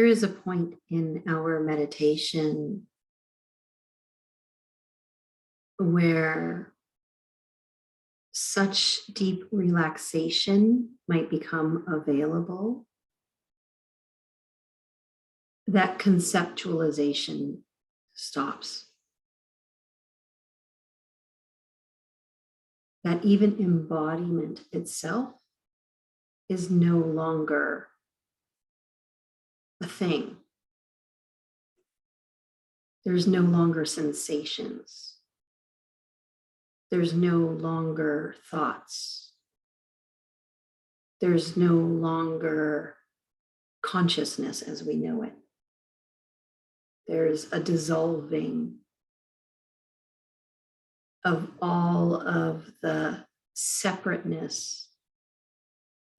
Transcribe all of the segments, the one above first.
There is a point in our meditation where such deep relaxation might become available that conceptualization stops. That even embodiment itself is no longer a thing. There's no longer sensations. There's no longer thoughts. There's no longer consciousness as we know it. There's a dissolving of all of the separateness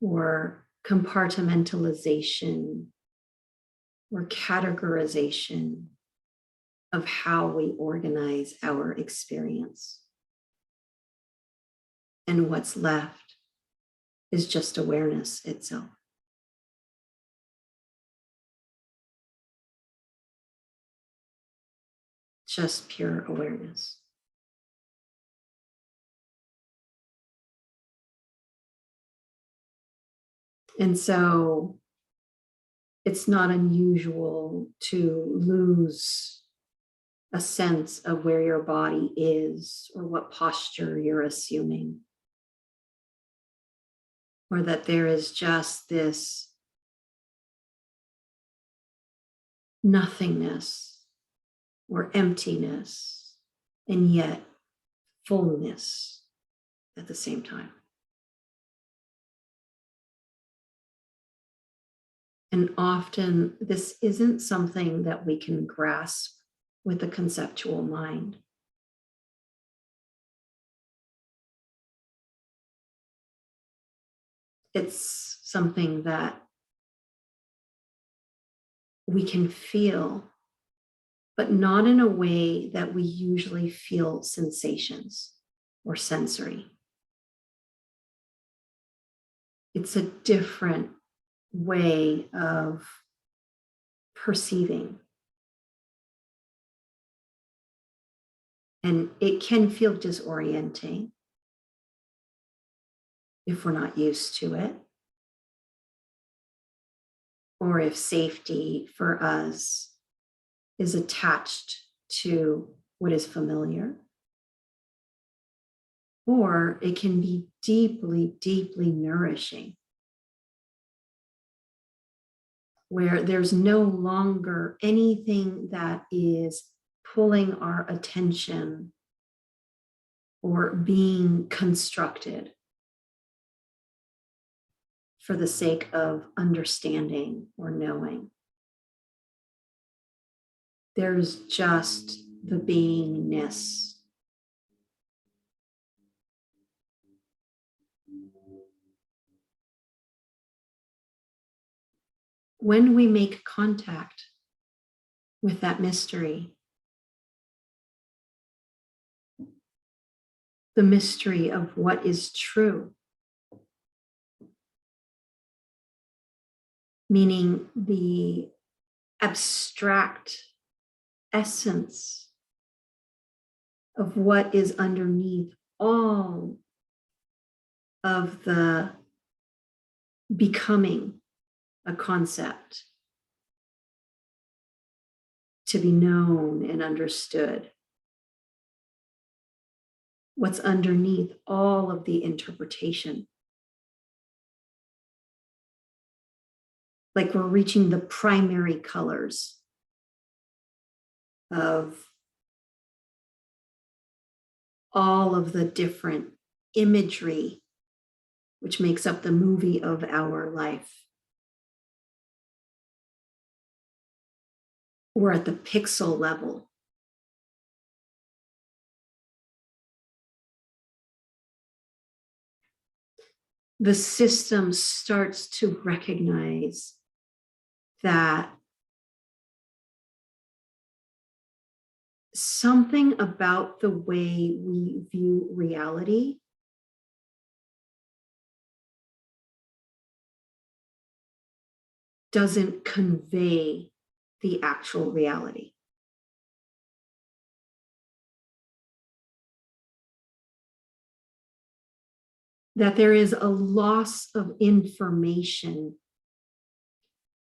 or compartmentalization or categorization of how we organize our experience. And what's left is just awareness itself. Just pure awareness. And so it's not unusual to lose a sense of where your body is or what posture you're assuming. Or that there is just this nothingness or emptiness and yet fullness at the same time. And often this isn't something that we can grasp with the conceptual mind. It's something that we can feel, but not in a way that we usually feel sensations or sensory. It's a different way of perceiving. And it can feel disorienting if we're not used to it, or if safety for us is attached to what is familiar. Or it can be deeply, deeply nourishing, where there's no longer anything that is pulling our attention or being constructed for the sake of understanding or knowing. There's just the beingness. When we make contact with that mystery, the mystery of what is true, meaning the abstract essence of what is underneath all of the becoming a concept to be known and understood. What's underneath all of the interpretation. Like we're reaching the primary colors of all of the different imagery which makes up the movie of our life. We're at the pixel level. The system starts to recognize that something about the way we view reality doesn't convey the actual reality. That there is a loss of information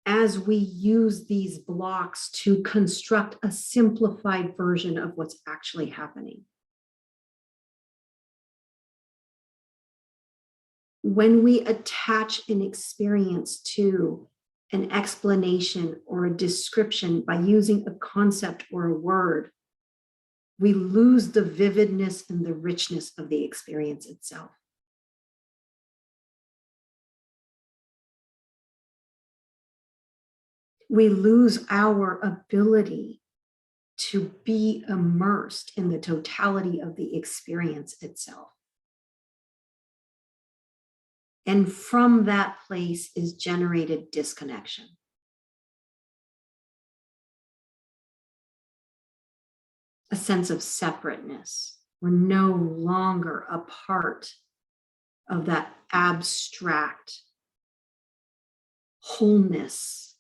as we use these blocks to construct a simplified version of what's actually happening. When we attach an experience to an explanation or a description by using a concept or a word, we lose the vividness and the richness of the experience itself. We lose our ability to be immersed in the totality of the experience itself. And from that place is generated disconnection. A sense of separateness. We're no longer a part of that abstract wholeness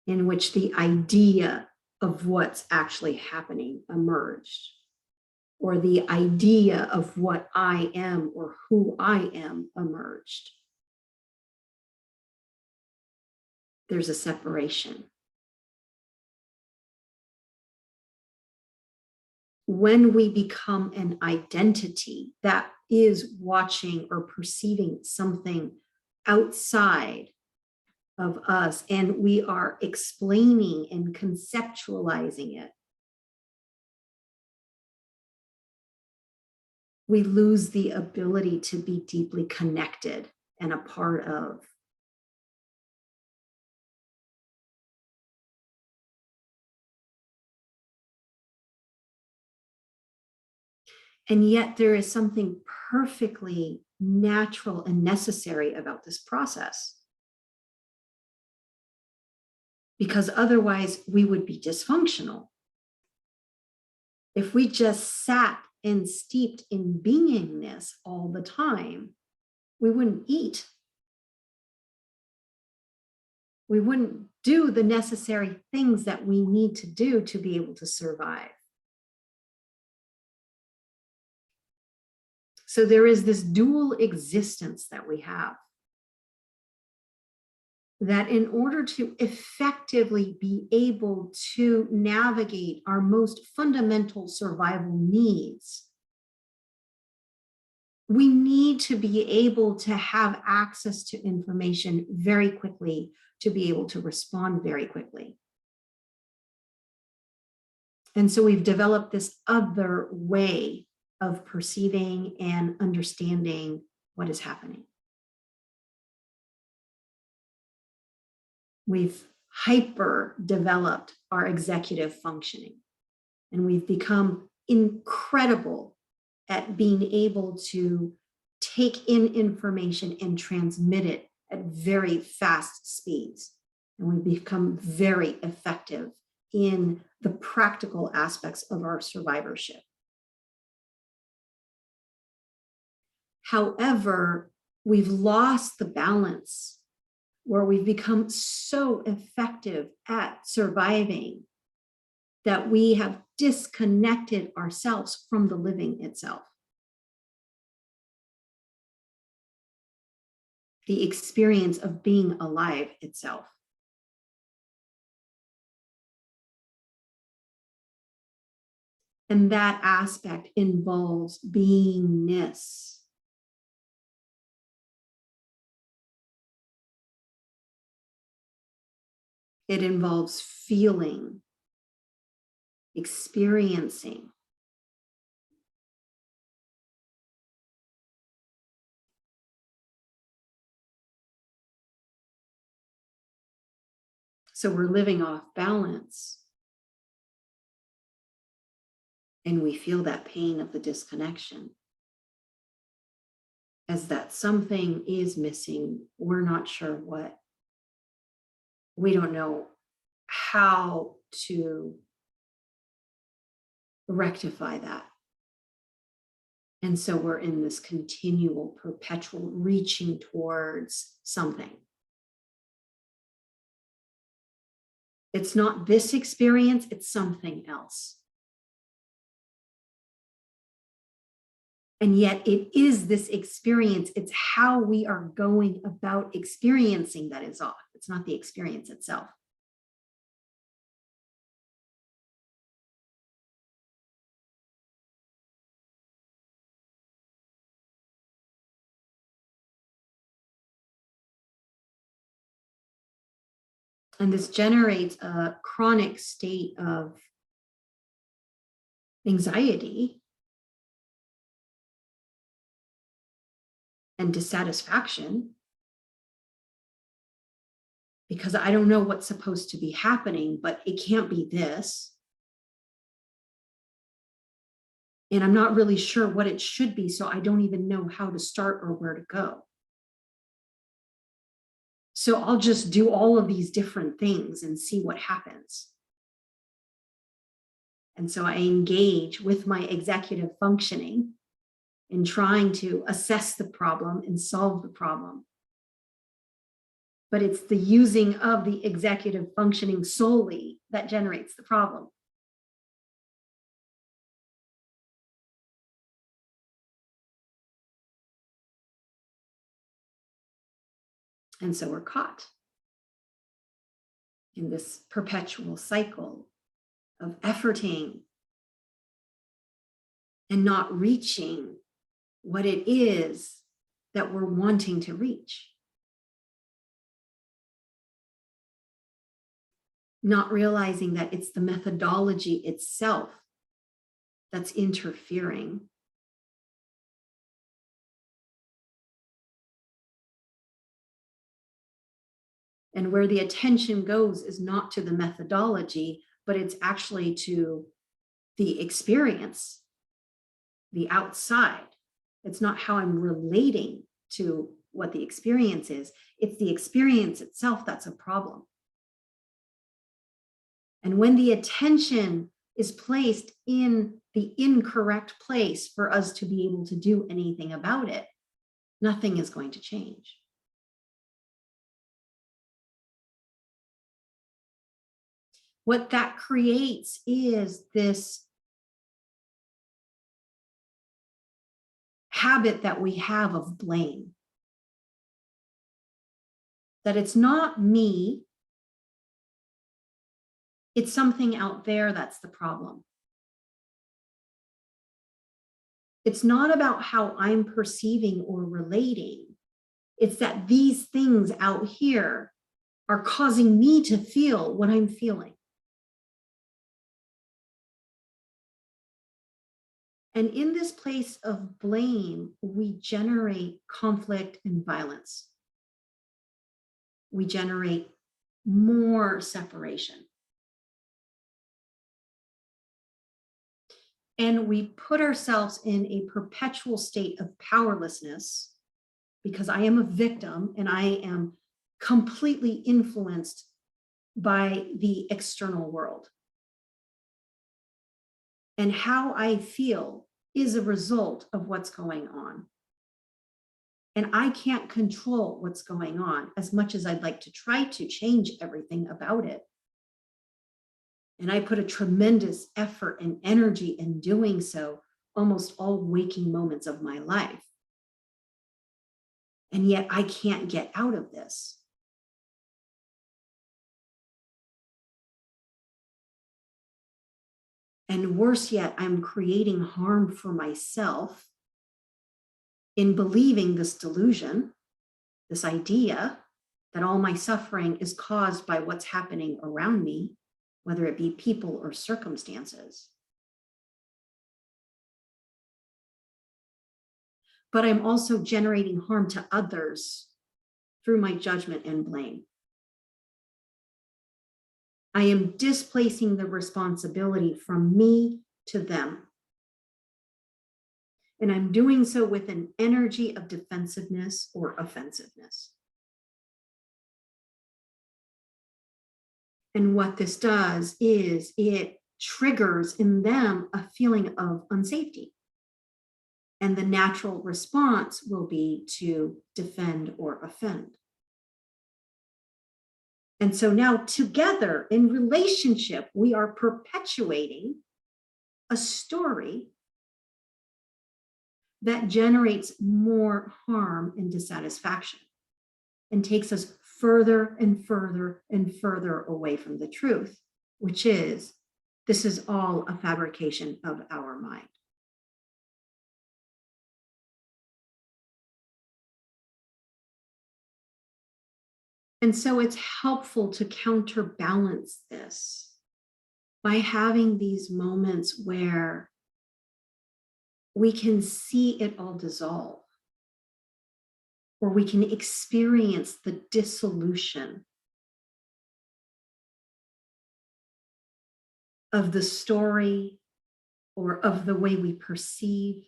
in which the idea of what's actually happening emerged, or the idea of what I am or who I am emerged. There's a separation. When we become an identity that is watching or perceiving something outside of us, and we are explaining and conceptualizing it, we lose the ability to be deeply connected and a part of. And yet there is something perfectly natural and necessary about this process. Because otherwise we would be dysfunctional. If we just sat and steeped in beingness all the time, we wouldn't eat. We wouldn't do the necessary things that we need to do to be able to survive. So there is this dual existence that we have. That in order to effectively be able to navigate our most fundamental survival needs, we need to be able to have access to information very quickly, to be able to respond very quickly. And so we've developed this other way of perceiving and understanding what is happening. We've hyper developed our executive functioning, and we've become incredible at being able to take in information and transmit it at very fast speeds. And we've become very effective in the practical aspects of our survivorship. However, we've lost the balance where we've become so effective at surviving that we have disconnected ourselves from the living itself. The experience of being alive itself. And that aspect involves beingness. It involves feeling, experiencing. So we're living off balance. And we feel that pain of the disconnection. As that something is missing, we're not sure what. We don't know how to rectify that. And so we're in this continual, perpetual reaching towards something. It's not this experience, it's something else. And yet it is this experience. It's how we are going about experiencing that is off. It's not the experience itself. And this generates a chronic state of anxiety and dissatisfaction, because I don't know what's supposed to be happening, but it can't be this. And I'm not really sure what it should be, so I don't even know how to start or where to go. So I'll just do all of these different things and see what happens. And so I engage with my executive functioning in trying to assess the problem and solve the problem. But it's the using of the executive functioning solely that generates the problem. And so we're caught in this perpetual cycle of efforting and not reaching what it is that we're wanting to reach. Not realizing that it's the methodology itself that's interfering. And where the attention goes is not to the methodology, but it's actually to the experience, the outside. It's not how I'm relating to what the experience is. It's the experience itself that's a problem. And when the attention is placed in the incorrect place for us to be able to do anything about it, nothing is going to change. What that creates is this habit that we have of blame. That it's not me, it's something out there that's the problem. It's not about how I'm perceiving or relating. It's that these things out here are causing me to feel what I'm feeling. And in this place of blame, we generate conflict and violence. We generate more separation. And we put ourselves in a perpetual state of powerlessness because I am a victim and I am completely influenced by the external world. And how I feel is a result of what's going on. And I can't control what's going on as much as I'd like to try to change everything about it. And I put a tremendous effort and energy in doing so almost all waking moments of my life. And yet I can't get out of this. And worse yet, I'm creating harm for myself in believing this delusion, this idea that all my suffering is caused by what's happening around me, whether it be people or circumstances. But I'm also generating harm to others through my judgment and blame. I am displacing the responsibility from me to them. And I'm doing so with an energy of defensiveness or offensiveness. And what this does is it triggers in them a feeling of unsafety. And the natural response will be to defend or offend. And so now together in relationship, we are perpetuating a story that generates more harm and dissatisfaction and takes us further and further and further away from the truth, which is this is all a fabrication of our mind. And so it's helpful to counterbalance this by having these moments where we can see it all dissolve, or we can experience the dissolution of the story or of the way we perceive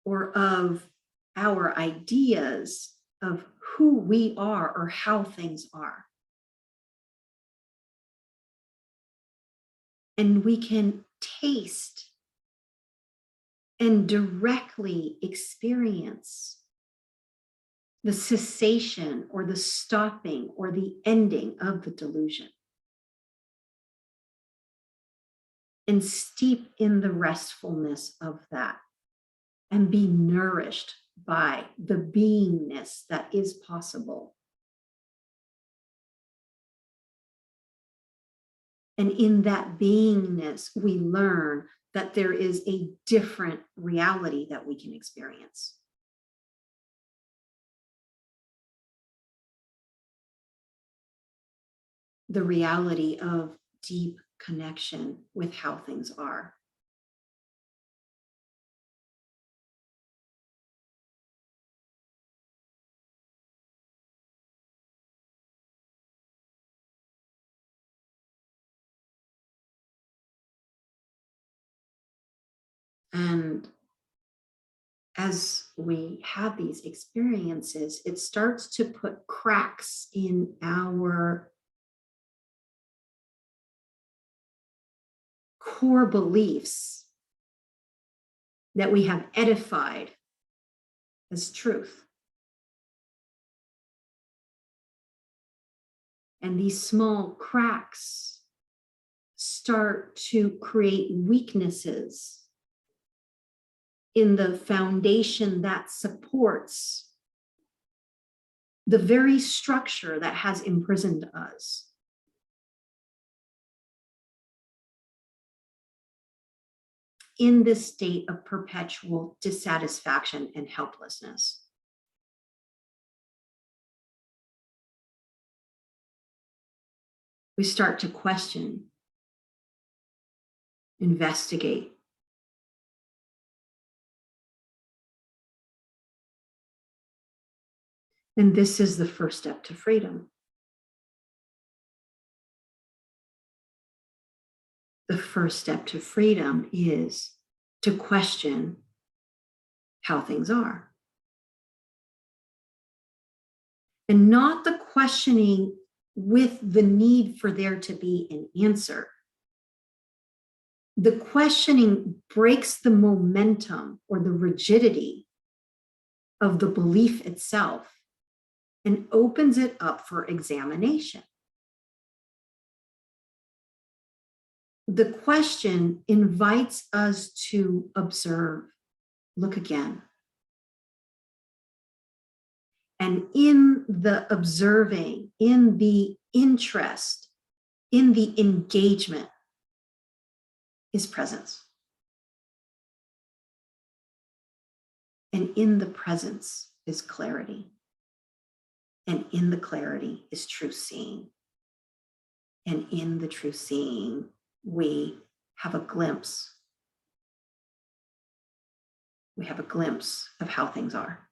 or of our ideas of who we are or how things are. And we can taste and directly experience the cessation or the stopping or the ending of the delusion. And steep in the restfulness of that and be nourished by the beingness that is possible. And in that beingness, we learn that there is a different reality that we can experience. The reality of deep connection with how things are. And as we have these experiences, it starts to put cracks in our core beliefs that we have edified as truth. And these small cracks start to create weaknesses in the foundation that supports the very structure that has imprisoned us. In this state of perpetual dissatisfaction and helplessness. We start to question, investigate, and this is the first step to freedom. The first step to freedom is to question how things are. And not the questioning with the need for there to be an answer. The questioning breaks the momentum or the rigidity of the belief itself and opens it up for examination. The question invites us to observe, look again. And in the observing, in the interest, in the engagement is presence. And in the presence is clarity. And in the clarity is true seeing. And in the true seeing, we have a glimpse. We have a glimpse of how things are.